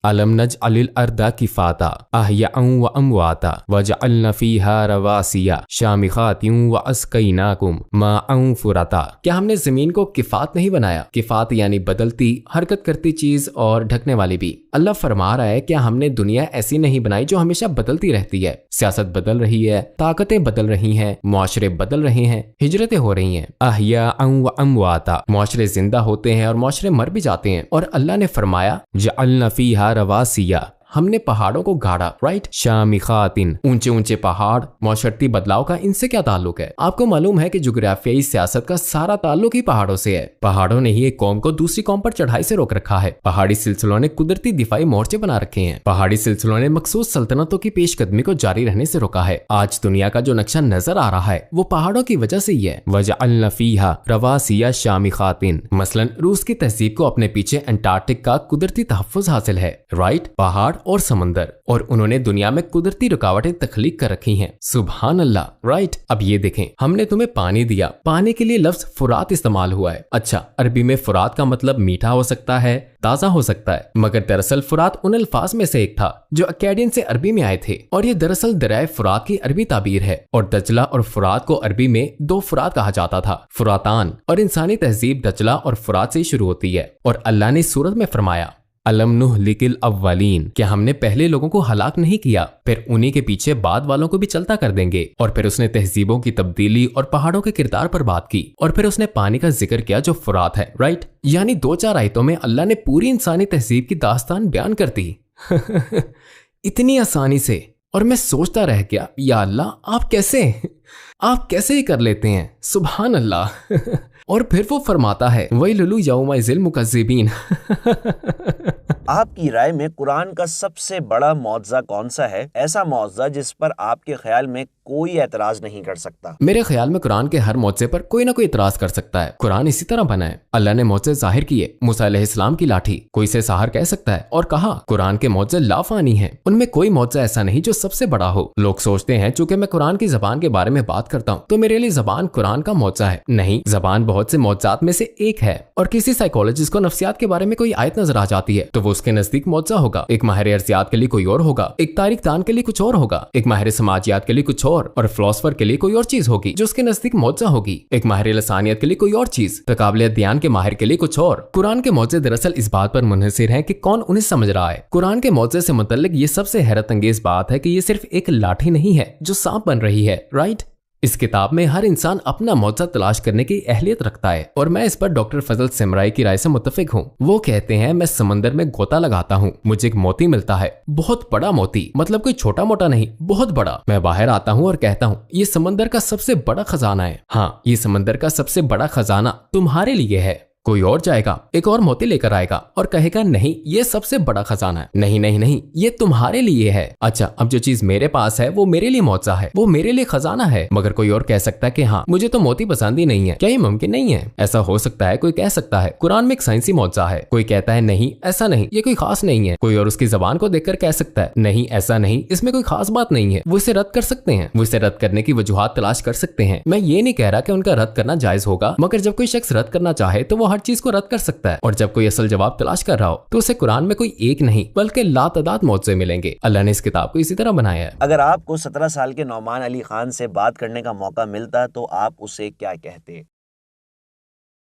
अलम नजअलिल अर्दा किफाता अहयाअन व अमवाता वजअलना फीहा रवासिया शामिखातिन व अस्कैनाकुम माअन फुराता। क्या हमने जमीन को किफात नहीं बनाया? किफात यानी बदलती, हरकत करती चीज और ढकने वाली भी। अल्लाह फरमा रहा है क्या हमने दुनिया ऐसी नहीं बनाई जो हमेशा बदलती रहती है? सियासत बदल रही है, ताकतें बदल रही हैं, मुआशरे बदल रहे हैं, हिजरतें हो रही हैं। अहयाअन व अमवाता, मुआशरे जिंदा होते हैं और मुआशरे मर भी जाते हैं। और अल्लाह ने फरमाया जअलना फीहा रवासिया, हमने पहाड़ों को गाड़ा, राइट। शामिखातिन, ऊंचे ऊंचे पहाड़। मौशरती बदलाव का इनसे क्या ताल्लुक है? आपको मालूम है कि जुग्राफियाई सियासत का सारा ताल्लुक ही पहाड़ों से है। पहाड़ों ने ही एक कौम को दूसरी कौम पर चढ़ाई से रोक रखा है। पहाड़ी सिलसिलों ने कुदरती दिफाई मोर्चे बना रखे हैं। पहाड़ी सिलसिलों ने मखसूस सल्तनतों की पेशकदमी को जारी रहने से रोका है। आज दुनिया का जो नक्शा नजर आ रहा है वो पहाड़ों की वजह से ही है। वजअलना फीहा रवासिया शामिखातिन, मसलन रूस की तहजीब को अपने पीछे अंटार्कटिक का कुदरती तहफ्फुज हासिल है, राइट। पहाड़ और समंदर, और उन्होंने दुनिया में कुदरती रुकावटें तख्लीक कर रखी हैं। सुभान अल्लाह, राइट। अब ये देखें, हमने तुम्हें पानी दिया। पानी के लिए लफ्ज फुरात इस्तेमाल हुआ है। अच्छा, अरबी में फुरात का मतलब मीठा हो सकता है, ताजा हो सकता है, मगर दरअसल फुरात उन अल्फाज में से एक था जो अकेडियन से अरबी में आए थे, और ये दरअसल दरिया फुरात की अरबी ताबीर है। और दजला और फुरात को अरबी में दो फुरात कहा जाता था, फुरातान। और इंसानी तहजीब दजला और फुरात से शुरू होती है। और अल्लाह ने सूरत में फरमाया अलम नुहलिकिल अव्वलीन, क्या हमने पहले लोगों को हलाक नहीं किया, फिर उन्हीं के पीछे बाद वालों को भी चलता कर देंगे। और फिर उसने तहजीबों की तब्दीली और पहाड़ों के किरदार पर बात की, और फिर उसने पानी का जिक्र किया जो फुरात है, राइट। यानी 2-4 आयतों में अल्लाह ने पूरी इंसानी तहजीब की दास्तान बयान कर दी इतनी आसानी से। और मैं सोचता रह गया, या अल्लाह आप कैसे ही कर लेते हैं, सुभान अल्लाह और फिर वो फरमाता है वैलुलु यौमइज़िल मुकज़्ज़िबीन आपकी राय में कुरान का सबसे बड़ा मौजज़ा कौन सा है, ऐसा मौजज़ा जिस पर आपके ख्याल में कोई एतराज नहीं कर सकता? मेरे ख्याल में कुरान के हर मौजज़े पर कोई ना कोई इतराज कर सकता है। कुरान इसी तरह बना है। अल्लाह ने मौजज़े जाहिर किए, मूसा अलैहिस्सलाम की लाठी, कोई से साहर कह सकता है, और कहा कुरान के मौजज़े लाफानी हैं, उनमें कोई मौजज़ा ऐसा नहीं जो सबसे बड़ा हो। लोग सोचते हैं चूंकि मैं कुरान की जबान के बारे में बात करता हूँ तो मेरे लिए जबान कुरान का मौजज़ा है। नहीं, जबान बहुत से मौजज़ात में से एक है। और किसी साइकोलॉजिस्ट को नफ्सियात के बारे में कोई आयत नजर आ जाती है तो वो उसके नजदीक मौजज़ा होगा। एक माहिर अर्जियात के लिए कोई और होगा, एक तारीख दान के लिए कुछ और होगा, एक माहिर समाजियात के लिए कुछ और फिलोसफर के लिए कोई और चीज होगी जो उसके नजदीक मौजज़ा होगी। एक माहिर लसानियत के लिए कोई और चीज, तकाबले ध्यान के माहिर के लिए कुछ और। कुरान के मौजज़े दरअसल इस बात पर मुनहसिर हैं कि कौन उन्हें समझ रहा है। कुरान के मौजज़े से मुतल्लिक ये सबसे हैरत अंगेज बात है कि ये सिर्फ एक लाठी नहीं है जो सांप बन रही है, राइट। इस किताब में हर इंसान अपना मौजज़ा तलाश करने की अहलियत रखता है, और मैं इस पर डॉक्टर फजल सिमराई की राय से मुत्तफिक हूँ। वो कहते हैं मैं समंदर में गोता लगाता हूँ, मुझे एक मोती मिलता है, बहुत बड़ा मोती, मतलब कोई छोटा मोटा नहीं, बहुत बड़ा। मैं बाहर आता हूँ और कहता हूँ ये समंदर का सबसे बड़ा खजाना है। हाँ, ये समंदर का सबसे बड़ा खजाना तुम्हारे लिए है। कोई और जाएगा, एक और मोती लेकर आएगा और कहेगा नहीं ये सबसे बड़ा खजाना है। नहीं नहीं नहीं, ये तुम्हारे लिए है। अच्छा, अब जो चीज मेरे पास है वो मेरे लिए मौजज़ा है, वो मेरे लिए खजाना है। मगर कोई और कह सकता है कि हाँ मुझे तो मोती पसंद ही नहीं है। क्या ये मुमकिन नहीं है? ऐसा हो सकता है, कोई कह सकता है कुरान में एक साइंसी मौजज़ा है। कोई कहता है नहीं ऐसा नहीं, ये कोई खास नहीं है। कोई और उसकी जबान को देखकर कह सकता है नहीं ऐसा नहीं, इसमें कोई खास बात नहीं है। वो इसे रद्द कर सकते हैं, वो इसे रद्द करने की वजूहात तलाश कर सकते हैं। मैं ये नहीं कह रहा कि उनका रद्द करना जायज होगा, मगर जब कोई शख्स रद्द करना चाहे तो वो हर चीज को रद्द कर सकता है। और जब कोई असल जवाब तलाश कर रहा हो तो उसे कुरान में कोई एक नहीं बल्कि लातादाद मौजज़े मिलेंगे। अल्लाह ने इस किताब को इसी तरह बनाया है। अगर आपको 17 साल के नौमान अली खान से बात करने का मौका मिलता तो आप उसे क्या कहते?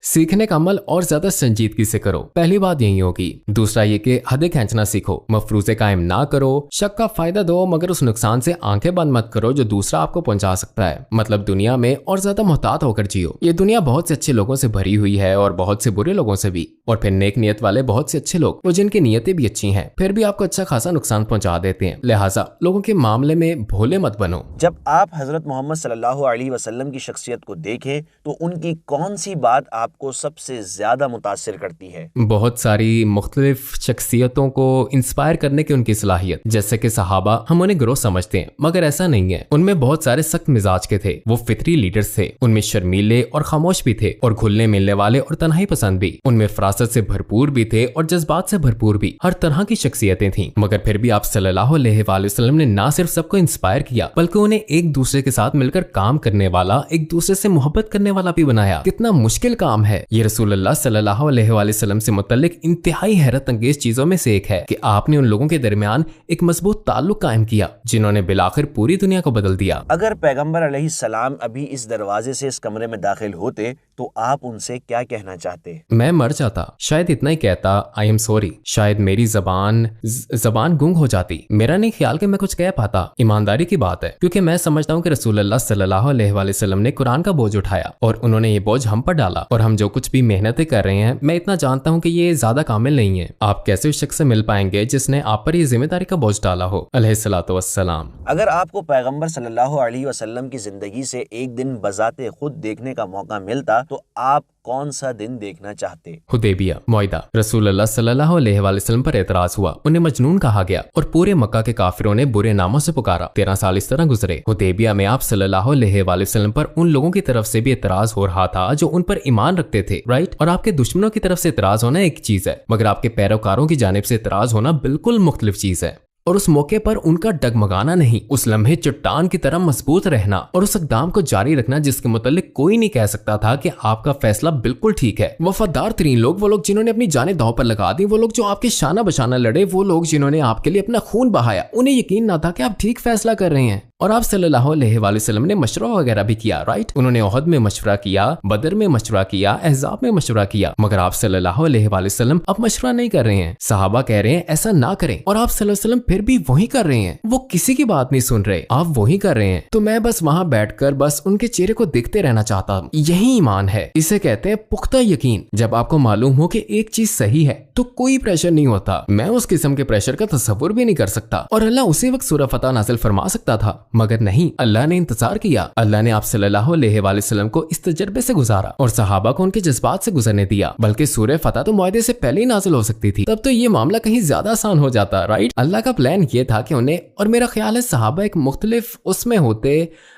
सीखने का अमल और ज्यादा संजीदगी से करो, पहली बात यही होगी। दूसरा ये कि हदें खींचना सीखो, मफरूजे कायम ना करो, शक का फायदा दो मगर उस नुकसान से आंखें बंद मत करो जो दूसरा आपको पहुंचा सकता है। मतलब दुनिया में और ज्यादा मोहतात होकर जियो। ये दुनिया बहुत से अच्छे लोगों से भरी हुई है और बहुत से बुरे लोगों से भी, और फिर नेक नियत वाले बहुत से अच्छे लोग, वो जिनकी नियतें भी अच्छी हैं फिर भी आपको अच्छा खासा नुकसान पहुंचा देते हैं। लिहाजा लोगों के मामले में भोले मत बनो। जब आप हजरत मोहम्मद सल्लल्लाहु अलैहि वसल्लम की शख्सियत को देखें तो उनकी कौन सी बात आपको सबसे ज्यादा मुतासिर करती है? बहुत सारी मुख्तलिफ शख्सियतों को इंस्पायर करने की उनकी सलाहियत। जैसे कि सहाबा हम उन्हें ग्रोह समझते हैं मगर ऐसा नहीं है। उनमें बहुत सारे सख्त मिजाज के थे, वो फितरी लीडर्स थे। उनमें शर्मीले और खामोश भी थे और घुलने मिलने वाले और तन्हाई पसंद भी। उनमें फरासत से भरपूर भी थे और जज्बात से भरपूर भी। हर तरह की शख्सियतें थीं, मगर फिर भी आप सल्लल्लाहु अलैहि वसल्लम ने ना सिर्फ सबको इंस्पायर किया बल्कि उन्हें एक दूसरे के साथ मिलकर काम करने वाला, एक दूसरे से मोहब्बत करने वाला भी बनाया। कितना मुश्किल काम है ये। रसूलुल्लाह सल्लल्लाहु अलैहि वसल्लम से मुतल्लिक इंतहाई हैरत अंगेज चीजों में से एक है कि आपने उन लोगों के दरमियान एक मजबूत ताल्लुक कायम किया जिन्होंने बिलाखिर पूरी दुनिया को बदल दिया। अगर पैगंबर अलैहिस्सलाम अभी इस दरवाजे से इस कमरे में दाखिल होते तो आप उनसे क्या कहना चाहते? मैं मर जाता, शायद इतना ही कहता, आई एम सॉरी। शायद मेरी जबान गुंग हो जाती। मेरा नहीं ख्याल कि मैं कुछ कह पाता। ईमानदारी की बात है, क्योंकि मैं समझता हूँ कि रसूलुल्लाह सल्लल्लाहु अलैहि वसल्लम ने कुरान का बोझ उठाया और उन्होंने ये बोझ हम पर डाला, और हम जो कुछ भी मेहनतें कर रहे हैं मैं इतना जानता हूँ कि ये ज्यादा कामिल नहीं है। आप कैसे उस शख्स से मिल पाएंगे जिसने आप पर ये जिम्मेदारी का बोझ डाला हो? अलैहिस्सलातु वस्सलाम। अगर आपको पैगंबर सल्लल्लाहु अलैहि वसल्लम की जिंदगी से एक दिन बजाते खुद देखने का मौका मिलता तो आप कौन सा दिन देखना चाहते? हुदैबिया मुआहिदा। रसूलुल्लाह सल्लल्लाहु अलैहि वसल्लम पर एतराज हुआ, उन्हें मजनून कहा गया और पूरे मक्का के काफिरों ने बुरे नामों से पुकारा। 13 साल इस तरह गुजरे। हुदैबिया में आप सल्लल्लाहु अलैहि वसल्लम पर उन लोगों की तरफ से भी एतराज हो रहा था जो उन पर ईमान रखते थे, राइट। और आपके दुश्मनों की तरफ से एतराज होना एक चीज है, मगर आपके पैरोकारों की जानिब से एतराज होना बिल्कुल मुख्तलिफ चीज है। और उस मौके पर उनका डगमगाना नहीं, उस लम्हे चट्टान की तरह मजबूत रहना और उस इक़दाम को जारी रखना जिसके मुतालिक कोई नहीं कह सकता था कि आपका फैसला बिल्कुल ठीक है। वफादार तरीन लोग, वो लोग जिन्होंने अपनी जानें दांव पर लगा दी, वो लोग जो आपके शाना बशाना लड़े, वो लोग जिन्होंने आपके लिए अपना खून बहाया, उन्हें यकीन ना था कि आप ठीक फैसला कर रहे हैं। और आप सल्लल्लाहु अलैहि वसल्लम ने मशवरा वगैरह भी किया, राइट। उन्होंने ओहद में मशवरा किया, बदर में मशवरा किया, अहज़ाब में मशवरा किया, मगर आप सल्लल्लाहु अलैहि वसल्लम अब मशवरा नहीं कर रहे हैं। सहाबा कह रहे हैं ऐसा ना करें, और आप सल्लल्लाहु अलैहि वसल्लम फिर भी वही कर रहे हैं। वो किसी की बात नहीं सुन रहे, आप वही कर रहे हैं। तो मैं बस वहां बैठकर बस उनके चेहरे को देखते रहना चाहता हूं। यही ईमान है, इसे कहते हैं पुख्ता यकीन। जब आपको मालूम हो कि एक चीज सही है तो कोई प्रेशर नहीं होता। मैं उस किस्म के प्रेशर का तसव्वुर भी नहीं कर सकता, और अल्लाह उसी वक्त सूरह फतह नाज़िल फरमा सकता था, मगर नहीं, अल्लाह ने इंतजार किया। अल्लाह ने आप सल्लल्लाहु अलैहि वसल्लम को इस तजर्बे से गुजारा और सहाबा को उनके जज्बात से गुजरने दिया। बल्कि सूरह फतह तो मुआहदे से पहले ही नाज़िल हो सकती थी, तब तो ये मामला कहीं ज्यादा आसान हो जाता, राइट। अल्लाह का प्लान ये था कि उन्हें, और मेरा ख्याल है सहाबा एक मुख्तलिफ उसमें होते,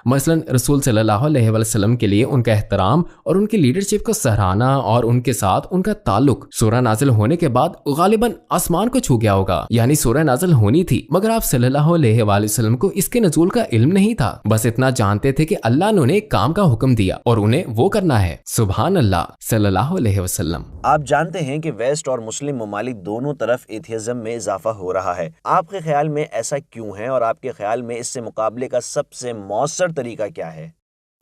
मसलन रसूल सल्लल्लाहु अलैहि वसल्लम के लिए उनका एहतराम और उनकी लीडरशिप को सराहना और उनके साथ उनका ताल्लुक सूरह नाज़िल होने के बाद गालिबन आसमान को छू गया होगा। यानी सूरह नाज़िल होनी थी, मगर आप सल्लल्लाहु अलैहि वसल्लम को इसके नज़ूल का इल्म नहीं था। बस इतना जानते थे कि अल्लाह ने उन्हें एक काम का हुक्म दिया और उन्हें वो करना है। सुभान अल्लाह सल्लल्लाहु अलैहि वसल्लम। आप जानते हैं कि वेस्ट और मुस्लिम ममालिक दोनों तरफ एथियज्म में इजाफा हो रहा है। आपके ख्याल में ऐसा क्यों है, और आपके ख्याल में इससे मुकाबले का सबसे मौसर तरीका क्या है?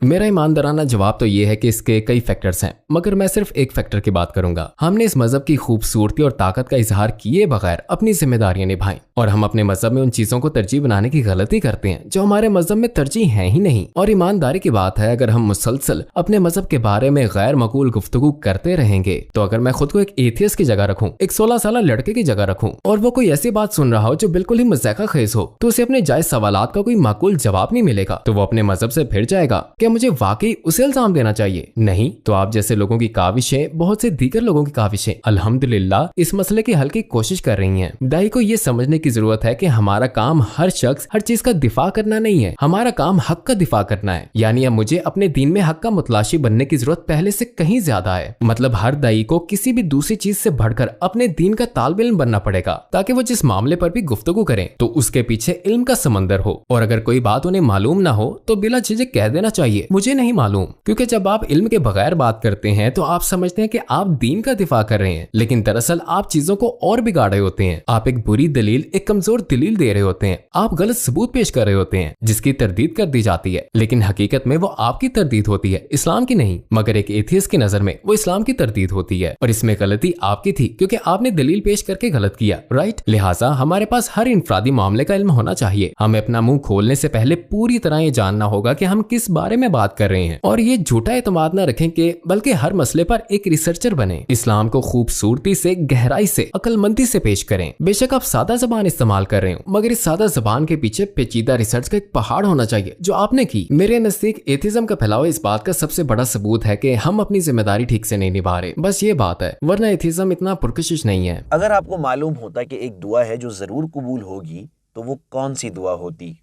मेरा ईमानदाराना जवाब तो ये है कि इसके कई फैक्टर्स हैं, मगर मैं सिर्फ एक फैक्टर की बात करूंगा। हमने इस मजहब की खूबसूरती और ताकत का इजहार किए बगैर अपनी जिम्मेदारियां निभाएं, और हम अपने मजहब में उन चीजों को तरजीह बनाने की गलती करते हैं जो हमारे मजहब में तरजीह है ही नहीं। और ईमानदारी की बात है, अगर हम मुसलसल अपने मजहब के बारे में गैर मकूल गुफ्तगू करते रहेंगे, तो अगर मैं खुद को एक एथियस्ट की जगह रखूं, एक 16 साल लड़के की जगह रखूं, और वो कोई ऐसी बात सुन रहा हो जो बिल्कुल ही मज़ाक़ खेज हो, तो उसे अपने जायज सवालात का कोई माकूल जवाब नहीं मिलेगा, तो वो अपने मजहब से फिर जाएगा। क्या मुझे वाकई उसे इल्जाम देना चाहिए? नहीं, तो आप जैसे लोगों की काविशें, बहुत से दीगर लोगों की काविशें अल्हम्दुलिल्लाह इस मसले के हल की कोशिश कर रही हैं। दाई को ये समझने की जरूरत है कि हमारा काम हर शख्स हर चीज का दिफा करना नहीं है, हमारा काम हक का दिफा करना है। यानी अब मुझे अपने दीन में हक का मुतलाशी बनने की जरूरत पहले से कहीं ज्यादा है। मतलब हर दाई को किसी भी दूसरी चीज से बढ़कर अपने दीन का तालिब इल्म बनना पड़ेगा, ताकि वो जिस मामले पर भी गुफ्तगू करें तो उसके पीछे इल्म का समंदर हो, और अगर कोई बात उन्हें मालूम ना हो तो बिला झिझक कह देना चाहिए मुझे नहीं मालूम। क्योंकि जब आप इल्म के बगैर बात करते हैं तो आप समझते हैं कि आप दीन का दिफा कर रहे हैं, लेकिन दरअसल आप चीजों को और बिगाड़ रहे होते हैं। आप एक बुरी दलील, एक कमजोर दलील दे रहे होते हैं, आप गलत सबूत पेश कर रहे होते हैं जिसकी तरदीद कर दी जाती है, लेकिन हकीकत में वो आपकी तरदीद होती है, इस्लाम की नहीं। मगर एक एथियस्ट की नजर में वो इस्लाम की तरदीद होती है, और इसमें गलती आपकी थी क्योंकि आपने दलील पेश करके गलत किया, राइट। लिहाजा हमारे पास हर इंफरादी मामले का इल्म होना चाहिए। हमें अपना मुंह खोलने से पहले पूरी तरह ये जानना होगा कि हम किस बारे में बात कर रहे हैं, और ये झूठा एतमाद न रखें कि बल्कि हर मसले पर एक रिसर्चर बने। इस्लाम को खूबसूरती से, गहराई से, अक्लमंदी से पेश करें। बेशक आप सादा जबान इस्तेमाल कर रहे हो, मगर इस सादा जबान के पीछे पेचीदा रिसर्च का एक पहाड़ होना चाहिए जो आपने की। मेरे नजदीक एथिज्म का फैलाव इस बात का सबसे बड़ा सबूत है कि हम अपनी जिम्मेदारी ठीक से नहीं निभा रहे। बस ये बात है, वरना एथिज्म इतना पुरकशिश नहीं है। अगर आपको मालूम होता कि एक दुआ है जो जरूर कबूल होगी, तो वो कौन सी दुआ होती?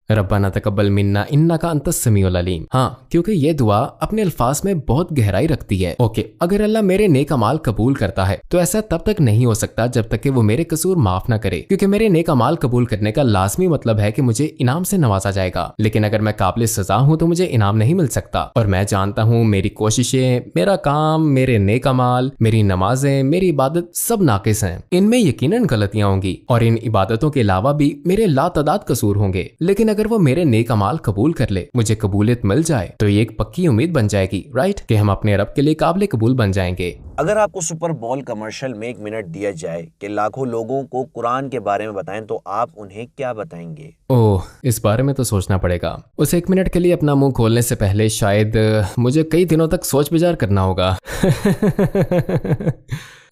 रब्बाना तकब्बल मिन्ना इन्नका अंतस समीउल अलीम। हाँ, क्योंकि ये दुआ अपने अल्फाज में बहुत गहराई रखती है। ओके, अगर अल्लाह मेरे नेक अमाल कबूल करता है तो ऐसा तब तक नहीं हो सकता जब तक कि वो मेरे कसूर माफ ना करे, क्योंकि मेरे नेक अमाल कबूल करने का लाजमी मतलब है कि मुझे इनाम से नवाजा जाएगा। लेकिन अगर मैं काबिल सजा हूँ तो मुझे इनाम नहीं मिल सकता, और मैं जानता हूँ मेरी कोशिशें, मेरा काम, मेरे नेक अमाल, मेरी नमाजें, मेरी इबादत सब नाकिस हैं। इनमें यकीनन गलतियां होंगी, और इन इबादतों के अलावा भी मेरे लातदाद कसूर होंगे। लेकिन अगर वो मेरे नेक अमाल कबूल कर ले, मुझे कबूलियत मिल जाए, तो ये एक पक्की उम्मीद बन जाएगी, राइट, कि हम अपने रब के लिए काबिल कबूल बन जाएंगे। अगर आपको सुपर बॉल कमर्शियल में 1 मिनट दिया जाए कि लाखों लोगों को कुरान के बारे में बताएं, तो आप उन्हें क्या बताएंगे? ओह, इस बारे में तो सोचना पड़ेगा। उस 1 मिनट के लिए अपना मुंह खोलने से पहले शायद मुझे कई दिनों तक सोच विचार करना होगा।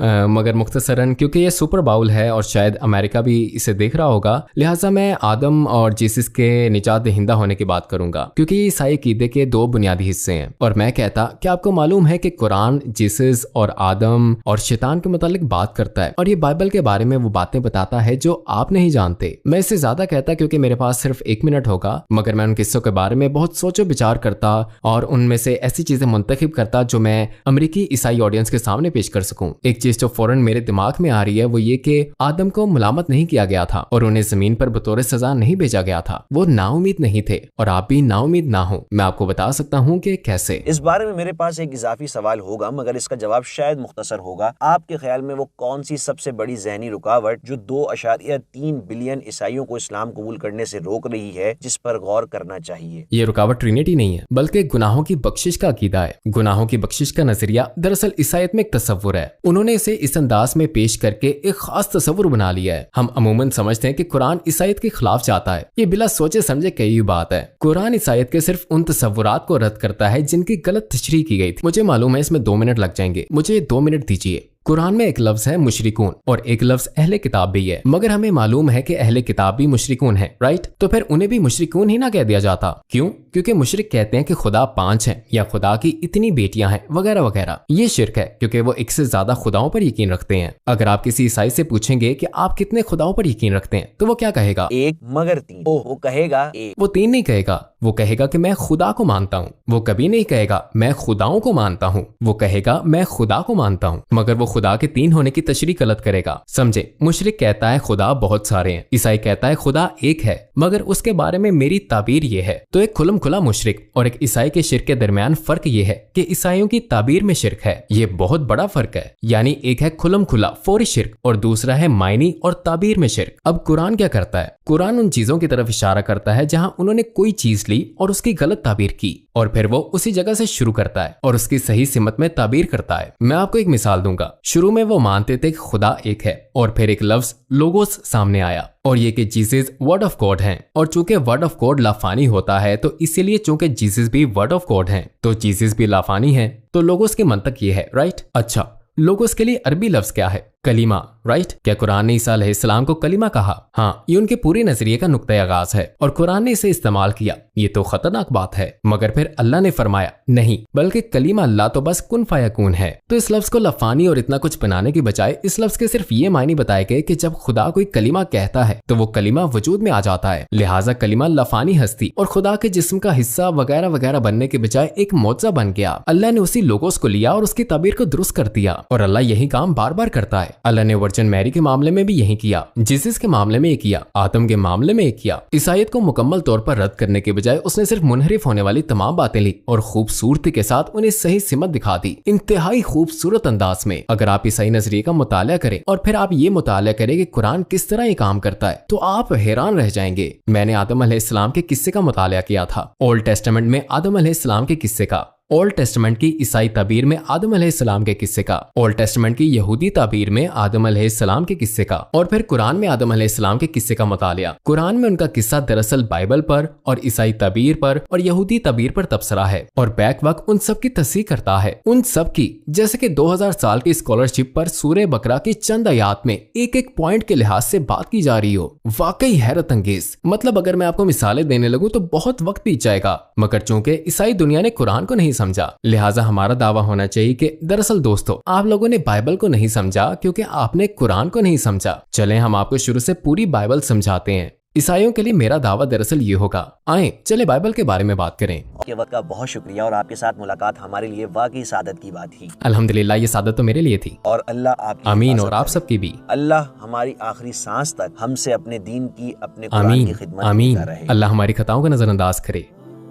मगर मुख्तसरन, क्योंकि ये सुपर बाउल है और शायद अमेरिका भी इसे देख रहा होगा, लिहाजा मैं आदम और जीसस के निजात दहिंदा होने की बात करूंगा, क्योंकि ये ईसाई अकीदे के 2 बुनियादी हिस्से हैं। और मैं कहता कि आपको मालूम है कि कुरान जीसस और आदम और शैतान के मुतालिक बात करता है, और ये बाइबल के बारे में वो बातें बताता है जो आप नहीं जानते। मैं इससे ज्यादा कहता क्योंकि मेरे पास सिर्फ 1 मिनट होगा, मगर मैं उन किस्सों के बारे में बहुत सोचो विचार करता और उनमें से ऐसी चीजें मुंतखब करता जो मैं अमेरिकी ईसाई ऑडियंस के सामने पेश कर सकूं। एक चीज जो फौरन मेरे दिमाग में आ रही है वो ये कि आदम को मुलामत नहीं किया गया था और उन्हें जमीन पर बतौर सजा नहीं भेजा गया था। वो नाउमीद नहीं थे और आप भी नाउमीद ना हो। मैं आपको बता सकता हूँ कि कैसे। इस बारे में मेरे पास एक इजाफी सवाल होगा, मगर इसका जवाब शायद मुख्तसर होगा। आपके ख्याल में वो कौन सी सबसे बड़ी ज़हनी रुकावट जो 2.3 बिलियन ईसाइयों को इस्लाम कबूल करने से रोक रही है, जिस पर गौर करना चाहिए? ये रुकावट ट्रिनिटी नहीं है बल्कि गुनाहों की बख्शिश का अकीदा है। गुनाहों की बख्शिश का नजरिया दरअसल ईसाईयत में एक तस्वुर है। उन्होंने इसे इस अंदाज में पेश करके एक खास तस्वुर बना लिया है। हम अमूमन समझते हैं कि कुरान ईसाईयत के खिलाफ जाता है। ये बिला सोचे समझे कई बात है। कुरान ईसाईयत के सिर्फ उन तस्वुरात को रद्द करता है जिनकी गलत तशरीह की गई थी। मुझे मालूम है इसमें 2 मिनट लग जाएंगे, मुझे 2 मिनट दीजिए। कुरान में एक लफ्ज है मुशरिकून और एक लफ्ज अहले किताब भी है, मगर हमें मालूम है कि अहले किताब भी मुशरिकून है, राइट? तो फिर उन्हें भी मुशरिकून ही ना कह दिया जाता? क्यों? क्योंकि मुशरिक कहते हैं कि खुदा 5 है या खुदा की इतनी बेटियां हैं वगैरह वगैरह। ये शिर्क है क्योंकि वो एक से ज्यादा खुदाओं पर यकीन रखते हैं। अगर आप किसी ईसाई से पूछेंगे कि आप कितने खुदाओं पर यकीन रखते हैं तो वो क्या कहेगा? 1, मगर 3। वो कहेगा 1। वो 3 नहीं कहेगा, वो कहेगा कि मैं खुदा को मानता हूँ। वो कभी नहीं कहेगा मैं खुदाओं को मानता हूँ, वो कहेगा मैं खुदा को मानता हूँ, मगर वो खुदा के 3 होने की तशरीह गलत करेगा। समझे? मुशरिक कहता है खुदा बहुत सारे हैं, ईसाई कहता है खुदा एक है, मगर उसके बारे में मेरी ताबीर ये है। तो एक खुलम खुला मुशरिक और एक ईसाई के शिर्क के दरमियान फर्क ये है कि ईसाइयों की ताबीर में शिर्क है। ये बहुत बड़ा फर्क है। यानी एक है खुलम खुला फौरी शिर्क और दूसरा है मायनी और ताबीर में शिर्क। अब कुरान क्या करता है? कुरान उन चीजों की तरफ इशारा करता है जहां उन्होंने कोई चीज ली और उसकी गलत ताबीर की, और फिर वो उसी जगह से शुरू करता है और उसकी सही सिमत में ताबीर करता है। मैं आपको एक मिसाल दूंगा। शुरू में वो मानते थे कि खुदा एक है और फिर एक लफ्ज लोगोस सामने आया और ये कि जीसस वर्ड ऑफ गॉड हैं, और चूंकि वर्ड ऑफ गॉड लाफानी होता है तो इसीलिए चूंकि जीसस भी वर्ड ऑफ गॉड हैं तो जीसस भी लाफानी है। तो लोगोस की मंतक ये है, राइट? अच्छा, लोगोस के लिए अरबी लफ्ज क्या है? कलीमा, राइट? क्या कुरान ने ईसा अलैहिस्सलाम को कलीमा कहा? हाँ, ये उनके पूरे नजरिए का नुक्ता आगाज है और कुरान ने इसे इस्तेमाल किया। ये तो खतरनाक बात है। मगर फिर अल्लाह ने फरमाया नहीं, बल्कि कलीमा अल्लाह तो बस कुन फयकून है। तो इस लफ्ज को लफानी और इतना कुछ बनाने की बजाय इस लफ्ज के सिर्फ ये मायने बताए गए कि जब खुदा कोई कलीमा कहता है तो वो कलीमा वजूद में आ जाता है। लिहाजा कलीमा लफानी हस्ती और खुदा के जिस्म का हिस्सा वगैरह वगैरह बनने के बजाय एक मौजज़ा बन गया। अल्लाह ने उसी लोगोस को लिया और उसकी ताबीर को दुरुस्त कर दिया, और अल्लाह यही काम बार बार करता है। अल्लाह ने वर्जिन मैरी के मामले में भी यही किया, जीसस के मामले में ये किया, आदम के मामले में ये किया। ईसाईयत को मुकम्मल तौर पर रद्द करने के बजाय उसने सिर्फ मुनहरिफ होने वाली तमाम बातें ली और खूबसूरती के साथ उन्हें सही सिमत दिखा दी, इंतहाई खूबसूरत अंदाज में। अगर आप ईसाई नजरिए का मुताला करें और फिर आप ये मुताला करें कि कुरान किस तरह ये काम करता है तो आप हैरान रह जाएंगे। मैंने आदम अलैहिस्सलाम के किस्से का मुताला किया था, ओल्ड टेस्टामेंट में आदम अलैहिस्सलाम के किस्से का, ओल्ड टेस्टामेंट की ईसाई ताबीर में आदम अलैहिस्सलाम के किस्से का, ओल्ड टेस्टामेंट की यहूदी ताबीर में आदम अलैहिस्सलाम के किस्से का, और फिर कुरान में आदम अलैहिस्सलाम के किस्से का मुतालिया। कुरान में उनका किस्सा दरअसल बाइबल पर और ईसाई ताबीर पर और यहूदी ताबीर पर तबसरा है और बैक वक्त उन सब की तस्दीक करता है, उन सब की, जैसे कि 2000 साल की स्कॉलरशिप पर सूरे बकरा की चंद आयात में एक एक पॉइंट के लिहाज से बात की जा रही हो। वाकई हैरत अंगेज। मतलब अगर मैं आपको मिसालें देने लगूं तो बहुत वक्त बीत जाएगा, मगर चूंकि ईसाई दुनिया ने कुरान को नहीं समझा, लिहाजा हमारा दावा होना चाहिए कि दरअसल दोस्तों आप लोगों ने बाइबल को नहीं समझा क्योंकि आपने कुरान को नहीं समझा। चलें हम आपको शुरू से पूरी बाइबल समझाते हैं। ईसाइयों के लिए मेरा दावा दरअसल ये होगा। आए चले बाइबल के बारे में बात करें। आपके वक्त का बहुत शुक्रिया और आपके साथ मुलाकात हमारे लिए वाकई सादत की बात थी। अल्हम्दुलिल्लाह, ये सादत तो मेरे लिए थी और अल्लाह आपकी आमीन, और आप सबकी भी। अल्लाह हमारी आखिरी सांस तक हमसे अपने दीन की, अपने कुरान की आमीन खिदमत आमीन। करता रहे। अल्लाह हमारी खताओं का नजरअंदाज करे।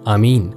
आमीन।